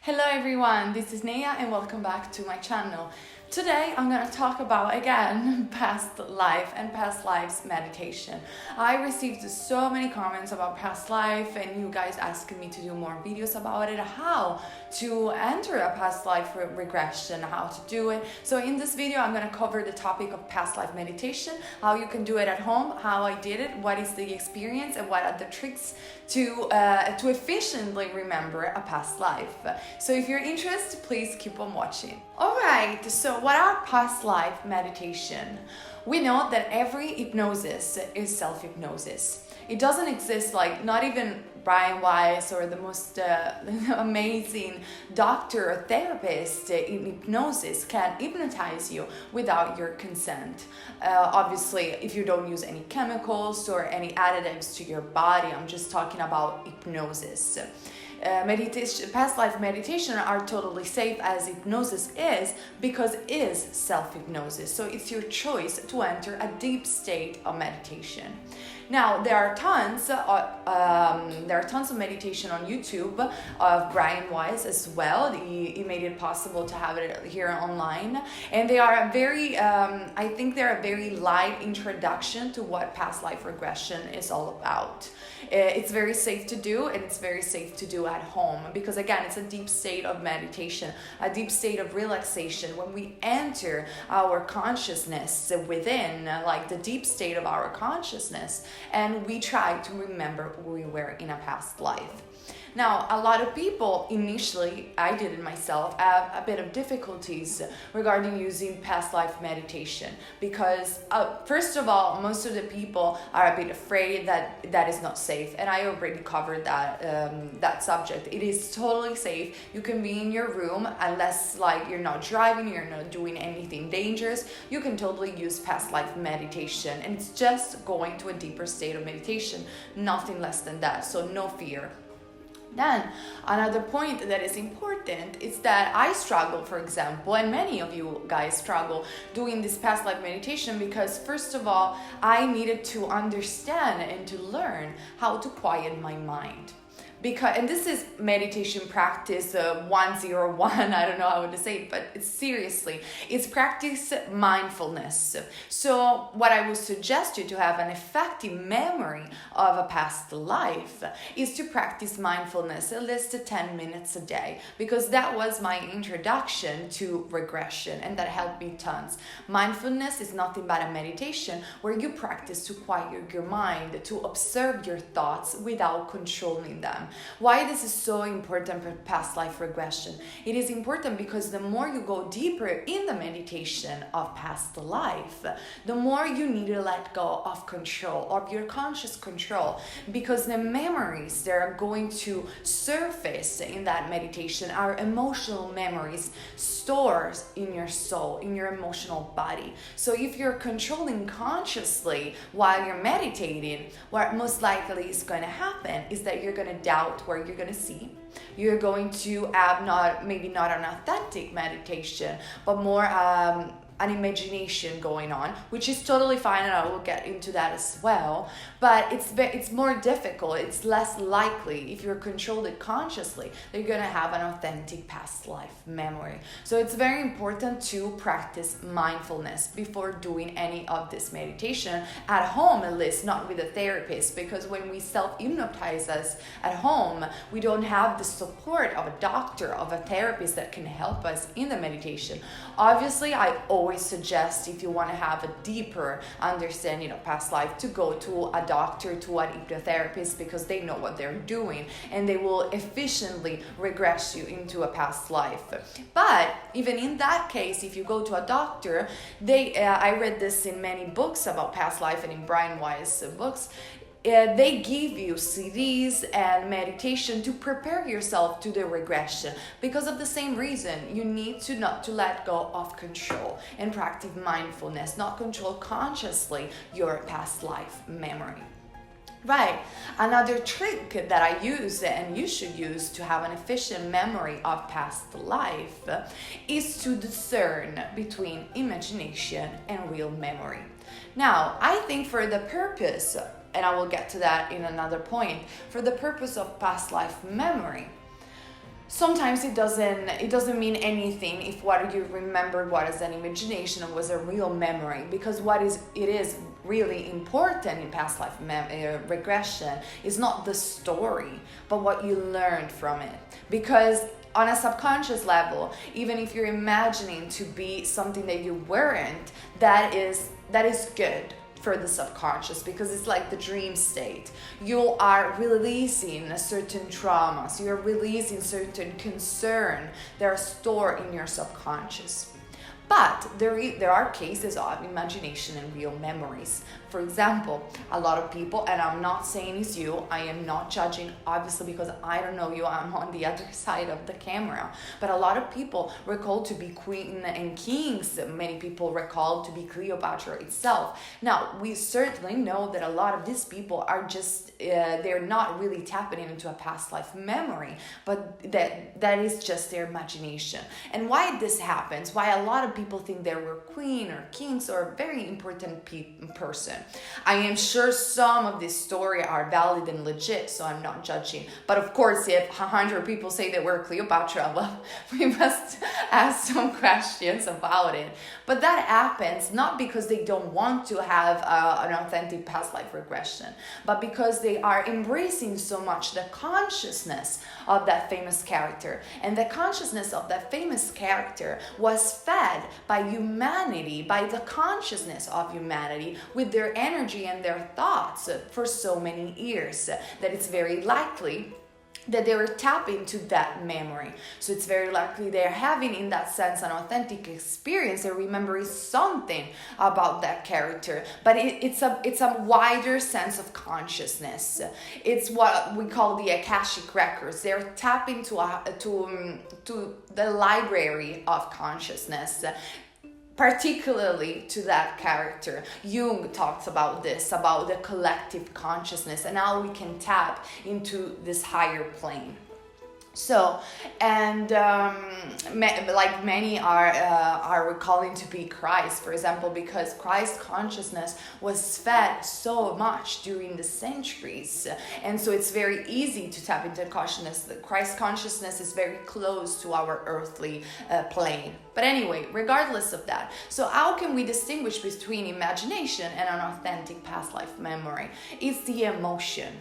Hello everyone, this is Neyah and welcome back to my channel. Today I'm going to talk about again past life and past lives meditation. I received so many comments about past life and you guys asking me to do more videos about it, how to enter a past life regression, how to do it. So in this video I'm going to cover the topic of past life meditation, how you can do it at home, how I did it, what is the experience and what are the tricks to efficiently remember a past life. So if you're interested, please keep on watching. Alright, so what are past life meditation? We know that every hypnosis is self-hypnosis. It doesn't exist, like not even Brian Weiss or the most amazing doctor or therapist in hypnosis can hypnotize you without your consent. Obviously, if you don't use any chemicals or any additives to your body, I'm just talking about hypnosis. Past life meditation are totally safe as hypnosis is because it is self-hypnosis. So it's your choice to enter a deep state of meditation. Now there are tons of meditation on YouTube of Brian Weiss as well. He made it possible to have it here online, and they are a very I think they're a very light introduction to what past life regression is all about. It's very safe to do, and it's very safe to do at home because again it's a deep state of meditation, a deep state of relaxation. When we enter our consciousness within, like the deep state of our consciousness, and we try to remember who we were in a past life. Now, a lot of people initially, I did it myself, have a bit of difficulties regarding using past life meditation because first of all, most of the people are a bit afraid that that is not safe, and I already covered that subject. It is totally safe. You can be in your room unless like you're not driving, you're not doing anything dangerous. You can totally use past life meditation, and it's just going to a deeper state of meditation, nothing less than that. So no fear. Then another point that is important is that I struggle, for example, and many of you guys struggle doing this past life meditation because first of all, I needed to understand and to learn how to quiet my mind. And this is meditation practice 101, I don't know how to say it, but it's practice mindfulness. So what I would suggest you to have an effective memory of a past life is to practice mindfulness at least 10 minutes a day, because that was my introduction to regression and that helped me tons. Mindfulness is nothing but a meditation where you practice to quiet your mind, to observe your thoughts without controlling them. Why this is so important for past life regression? It is important because the more you go deeper in the meditation of past life, the more you need to let go of control, of your conscious control, because the memories that are going to surface in that meditation are emotional memories stored in your soul, in your emotional body. So if you're controlling consciously while you're meditating, what most likely is going to happen is that you're going to doubt where you're going to see. You're going to have maybe not an authentic meditation, but more an imagination going on, which is totally fine, and I will get into that as well. But it's more difficult. It's less likely if you're controlled consciously that you're gonna have an authentic past life memory. So it's very important to practice mindfulness before doing any of this meditation at home, at least not with a therapist, because when we self-hypnotize us at home, we don't have the support of a doctor, of a therapist that can help us in the meditation. Obviously, I always suggest, if you want to have a deeper understanding of past life, to go to a doctor, to an hypnotherapist, because they know what they're doing and they will efficiently regress you into a past life. But even in that case, if you go to a doctor, I read this in many books about past life and in Brian Weiss books, they give you CDs and meditation to prepare yourself to the regression. Because of the same reason, you need to not to let go of control and practice mindfulness, not control consciously your past life memory. Right, another trick that I use and you should use to have an efficient memory of past life is to discern between imagination and real memory. Now, I think for the purpose, and I will get to that in another point, for the purpose of past life memory, sometimes it doesn't mean anything if what you remembered was an imagination or was a real memory, because it is really important in past life regression is not the story but what you learned from it. Because on a subconscious level, even if you're imagining to be something that you weren't, that is good for the subconscious, because it's like the dream state. You are releasing certain traumas, you're releasing certain concern that are stored in your subconscious. But there are cases of imagination and real memories. For example, a lot of people, and I'm not saying it's you, I am not judging, obviously, because I don't know you, I'm on the other side of the camera. But a lot of people recall to be queen and kings. Many people recall to be Cleopatra itself. Now, we certainly know that a lot of these people are just, they're not really tapping into a past life memory, but that is just their imagination. And why this happens, why a lot of people think they were queen or kings or a very important person. I am sure some of this story are valid and legit, so I'm not judging. But of course, if 100 people say that we're Cleopatra, well, we must ask some questions about it. But that happens not because they don't want to have an authentic past life regression, but because they are embracing so much the consciousness of that famous character. And the consciousness of that famous character was fed by humanity, by the consciousness of humanity, with their energy and their thoughts for so many years, that it's very likely that they were tapping into that memory. So it's very likely they're having, in that sense, an authentic experience. They're remembering something about that character, but it's a wider sense of consciousness. It's what we call the Akashic records. They're tapping to the library of consciousness, particularly to that character. Jung talks about this, about the collective consciousness and how we can tap into this higher plane. So, and like many are recalling to be Christ, for example, because Christ consciousness was fed so much during the centuries, and so it's very easy to tap into consciousness. The Christ consciousness is very close to our earthly plane. But anyway, regardless of that, so how can we distinguish between imagination and an authentic past life memory? It's the emotion.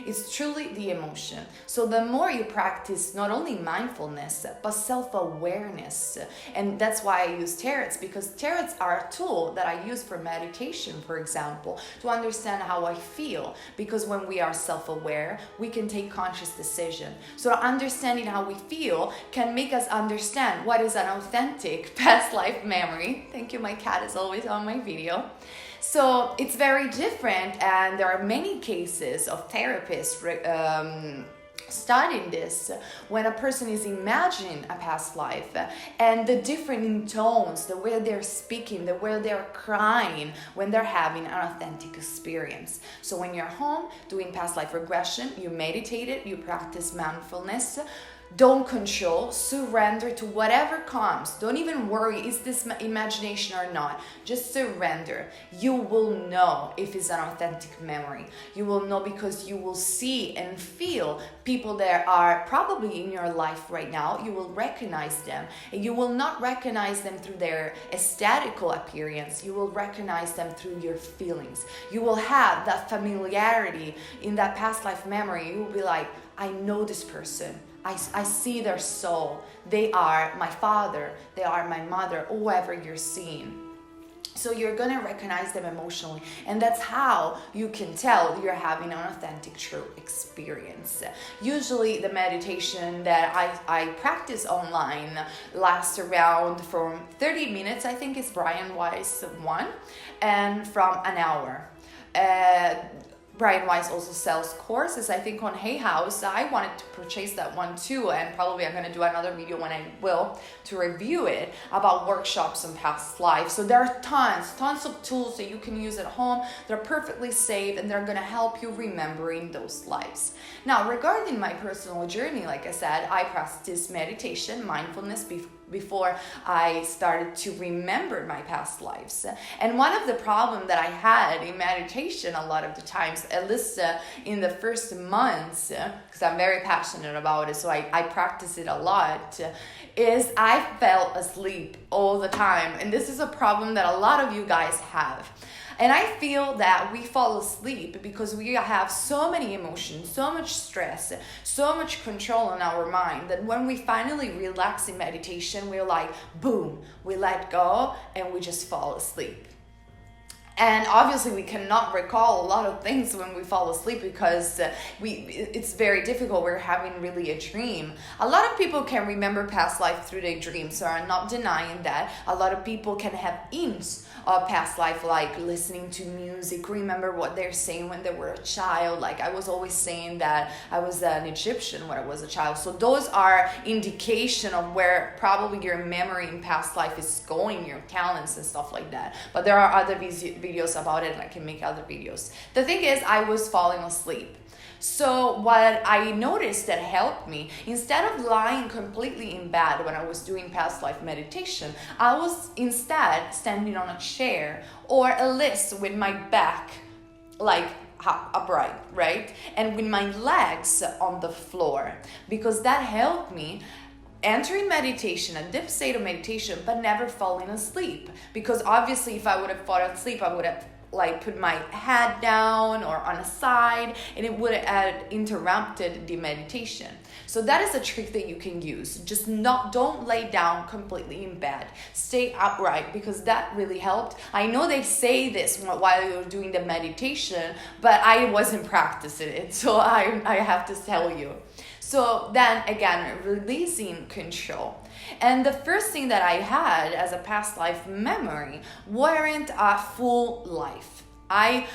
It's truly the emotion. So the more you practice not only mindfulness, but self-awareness, and that's why I use tarots, because tarots are a tool that I use for meditation, for example, to understand how I feel, because when we are self-aware, we can take conscious decision. So understanding how we feel can make us understand what is an authentic past life memory. Thank you, my cat is always on my video. So it's very different, and there are many cases of therapists studying this when a person is imagining a past life, and the different tones, the way they're speaking, the way they're crying when they're having an authentic experience. So when you're home doing past life regression, you meditate it, you practice mindfulness. Don't control, surrender to whatever comes. Don't even worry, is this imagination or not? Just surrender. You will know if it's an authentic memory. You will know because you will see and feel people that are probably in your life right now. You will recognize them, and you will not recognize them through their aesthetical appearance. You will recognize them through your feelings. You will have that familiarity in that past life memory. You will be like, I know this person. I see their soul. They are my father. They are my mother, whoever you're seeing. So you're going to recognize them emotionally. And that's how you can tell you're having an authentic, true experience. Usually the meditation that I practice online lasts around from 30 minutes. I think it's Brian Weiss one, and from an hour. Brian Weiss also sells courses, I think, on Hay House. I wanted to purchase that one too, and probably I'm going to do another video when I will to review it about workshops and past lives. So there are tons of tools that you can use at home. They're perfectly safe, and they're going to help you remembering those lives. Now, regarding my personal journey, like I said, I practice meditation, mindfulness before I started to remember my past lives. And one of the problems that I had in meditation a lot of the times, at least in the first months, because I'm very passionate about it, so I practice it a lot, is I fell asleep all the time. And this is a problem that a lot of you guys have. And I feel that we fall asleep because we have so many emotions, so much stress, so much control in our mind, that when we finally relax in meditation, we're like, boom, we let go and we just fall asleep. And obviously we cannot recall a lot of things when we fall asleep because it's very difficult. We're having really a dream. A lot of people can remember past life through their dreams, so I'm not denying that. A lot of people can have hints of past life, like listening to music, remember what they're saying when they were a child. Like I was always saying that I was an Egyptian when I was a child. So those are indication of where probably your memory in past life is going, your talents and stuff like that. But there are other videos about it, and I can make other videos. The thing is, I was falling asleep. So what I noticed that helped me, instead of lying completely in bed when I was doing past life meditation, I was instead standing on a chair or a list with my back like upright, right? And with my legs on the floor, because that helped me entering meditation, a deep state of meditation, but never falling asleep. Because obviously if I would have fallen asleep, I would have like put my head down or on a side, and it would have interrupted the meditation. So that is a trick that you can use. Just don't lay down completely in bed. Stay upright, because that really helped. I know they say this while you're doing the meditation, but I wasn't practicing it, so I have to tell you. So then again, releasing control. And the first thing that I had as a past life memory weren't a full life. I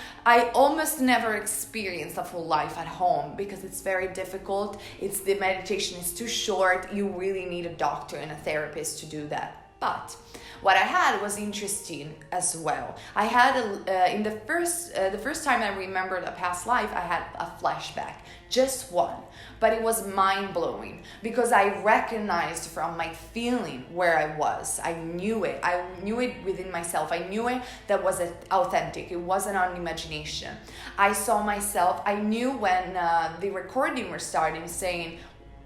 almost never experienced a full life at home because it's very difficult. The meditation is too short. You really need a doctor and a therapist to do that. But what I had was interesting as well. I had in the first time I remembered a past life, I had a flashback, just one, but it was mind-blowing because I recognized from my feeling where I was. I knew it within myself. I knew it that was authentic. It wasn't on imagination. I saw myself. I knew when the recording was starting saying,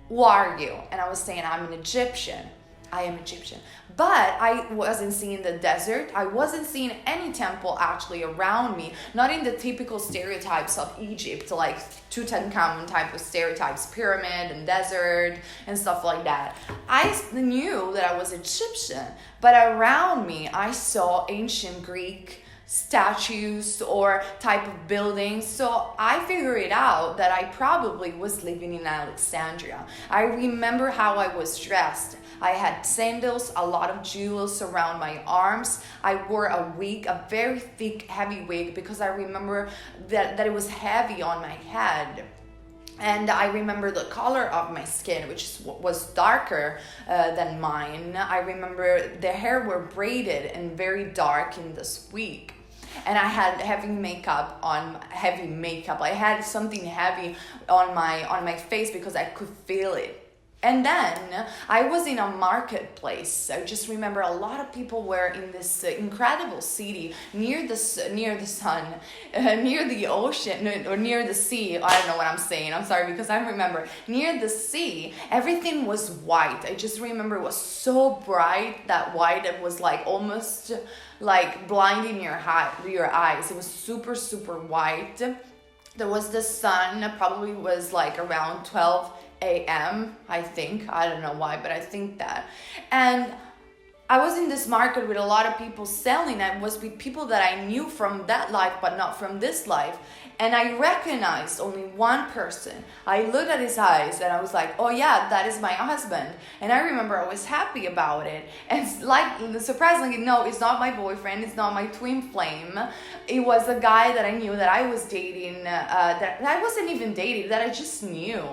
"Who are you?" And I was saying, "I'm an Egyptian. I am Egyptian." But I wasn't seeing the desert. I wasn't seeing any temple actually around me. Not in the typical stereotypes of Egypt, like Tutankhamun type of stereotypes, pyramid and desert and stuff like that. I knew that I was Egyptian, but around me I saw ancient Greek statues or type of buildings. So I figured out that I probably was living in Alexandria. I remember how I was dressed. I had sandals, a lot of jewels around my arms. I wore a wig, a very thick, heavy wig, because I remember that it was heavy on my head. And I remember the color of my skin, which was darker than mine. I remember the hair were braided and very dark in this wig. And I had heavy makeup. I had something heavy on my face because I could feel it. And then I was in a marketplace. I just remember a lot of people were in this incredible city near the sun, near the ocean, or near the sea. I don't know what I'm saying. I'm sorry, because I remember near the sea, everything was white. I just remember it was so bright, that white, it was like almost like blinding your eyes. It was super, super white. There was the sun, probably was like around 12 a.m. I think. I don't know why, but I think that. And I was in this market with a lot of people selling. I was with people that I knew from that life, but not from this life. And I recognized only one person. I looked at his eyes and I was like, oh yeah, that is my husband. And I remember I was happy about it. And surprisingly, no, it's not my boyfriend. It's not my twin flame. It was a guy that I knew that I was dating, that I wasn't even dating, that I just knew.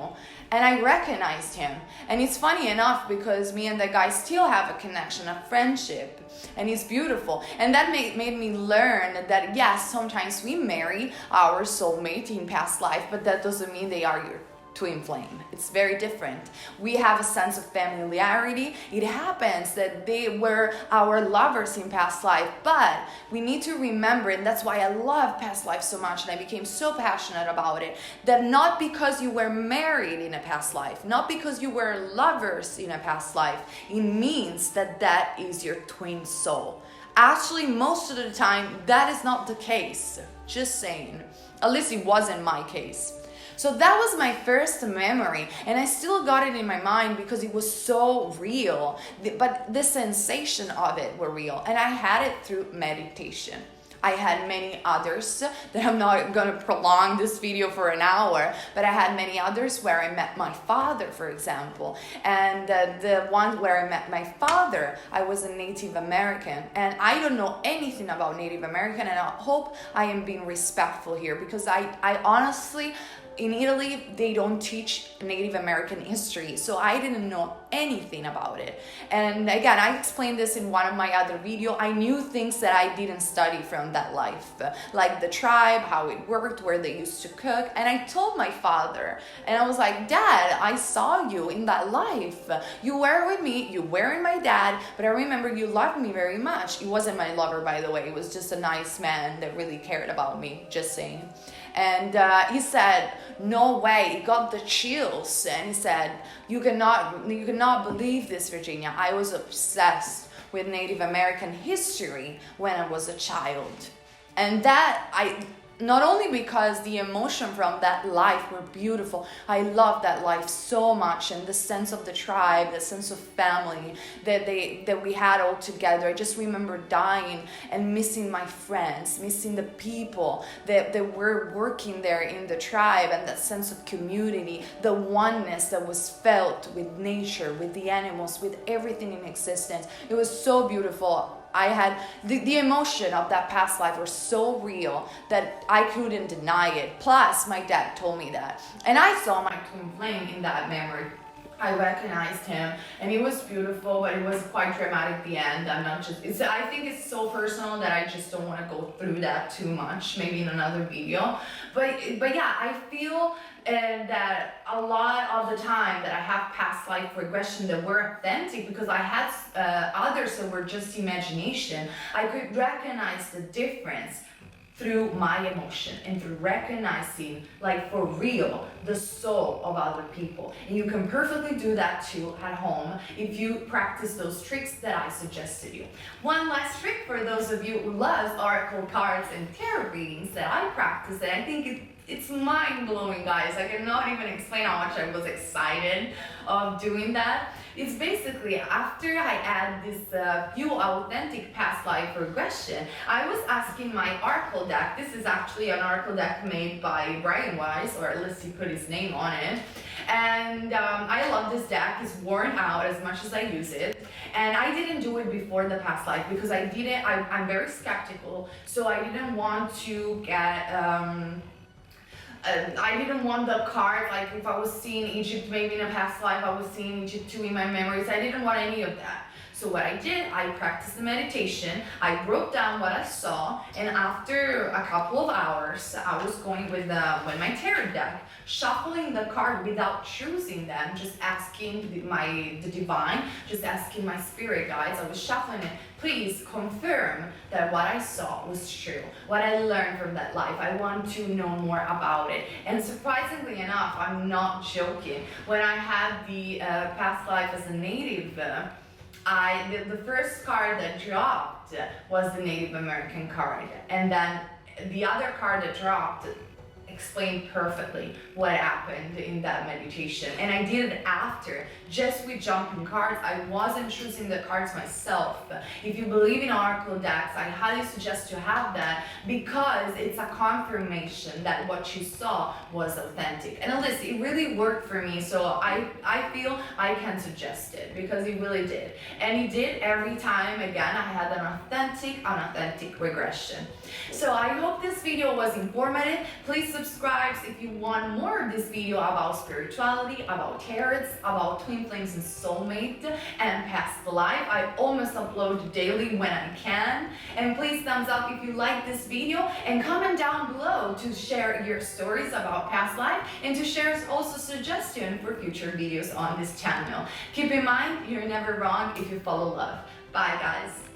And I recognized him. And it's funny enough because me and the guy still have a connection, a friendship. And he's beautiful. And that made me learn that yes, sometimes we marry our soulmate in past life, but that doesn't mean they are your twin flame. It's very different. We have a sense of familiarity. It happens that they were our lovers in past life, but we need to remember, and that's why I love past life so much, and I became so passionate about it, that not because you were married in a past life, not because you were lovers in a past life, it means that that is your twin soul. Actually, most of the time, that is not the case. Just saying. At least it wasn't my case. So that was my first memory, and I still got it in my mind because it was so real. But the sensation of it were real, and I had it through meditation. I had many others that I'm not going to prolong this video for an hour, but I had many others where I met my father, for example. And the one where I met my father, I was a Native American, and I don't know anything about Native American, and I hope I am being respectful here, because I honestly, in Italy, they don't teach Native American history, so I didn't know anything about it. And again, I explained this in one of my other videos. I knew things that I didn't study from that life, like the tribe, how it worked, where they used to cook. And I told my father, and I was like, Dad, I saw you in that life. You were with me, you weren't my dad, but I remember you loved me very much. He wasn't my lover, by the way. He was just a nice man that really cared about me, just saying. And he said, no way, he got the chills. And he said, you cannot believe this, Virginia. I was obsessed with Native American history when I was a child. And that, not only because the emotion from that life were beautiful, I loved that life so much, and the sense of the tribe, the sense of family that we had all together. I just remember dying and missing my friends, missing the people that were working there in the tribe, and that sense of community, the oneness that was felt with nature, with the animals, with everything in existence. It was so beautiful. I had the emotion of that past life was so real that I couldn't deny it. Plus, my dad told me that. And I saw my twin flame in that memory. I recognized him, and it was beautiful, but it was quite dramatic at the end. I think it's so personal that I just don't want to go through that too much, maybe in another video. But yeah, I feel that a lot of the time that I have past life regression that were authentic, because I had others that were just imagination, I could recognize the difference through my emotion and through recognizing, like for real, the soul of other people. And you can perfectly do that too at home if you practice those tricks that I suggested you. One last trick for those of you who loves oracle cards and tarot readings that I practice, and I think it's mind-blowing, guys. I cannot even explain how much I was excited of doing that. It's basically after I add this few authentic past life regression, I was asking my oracle deck. This is actually an oracle deck made by Brian Weiss, or at least he put his name on it. And I love this deck. It's worn out as much as I use it. And I didn't do it before the past life because I'm very skeptical. So I didn't want to get... I didn't want the card, like if I was seeing Egypt maybe in a past life, I was seeing Egypt too in my memories. I didn't want any of that. So what I did, I practiced the meditation, I wrote down what I saw, and after a couple of hours, I was going with my tarot deck, shuffling the card without choosing them, just asking the divine, just asking my spirit guides. I was shuffling it. Please confirm that what I saw was true, what I learned from that life. I want to know more about it. And surprisingly enough, I'm not joking. When I had the past life as a native, the first card that dropped was the Native American card. And then the other card that dropped explained perfectly what happened in that meditation. And I did it after, just with jumping cards. I wasn't choosing the cards myself. If you believe in oracle decks, I highly suggest you have that, because it's a confirmation that what you saw was authentic. And at least it really worked for me, so I feel I can suggest it, because it really did. And it did every time. Again, I had an authentic regression. So I hope this video was informative. Please subscribe subscribe if you want more of this video about spirituality, about tarots, about twin flames and soulmate and past life. I almost upload daily when I can. And please thumbs up if you like this video, and comment down below to share your stories about past life and to share also suggestions for future videos on this channel. Keep in mind, you're never wrong if you follow love. Bye guys.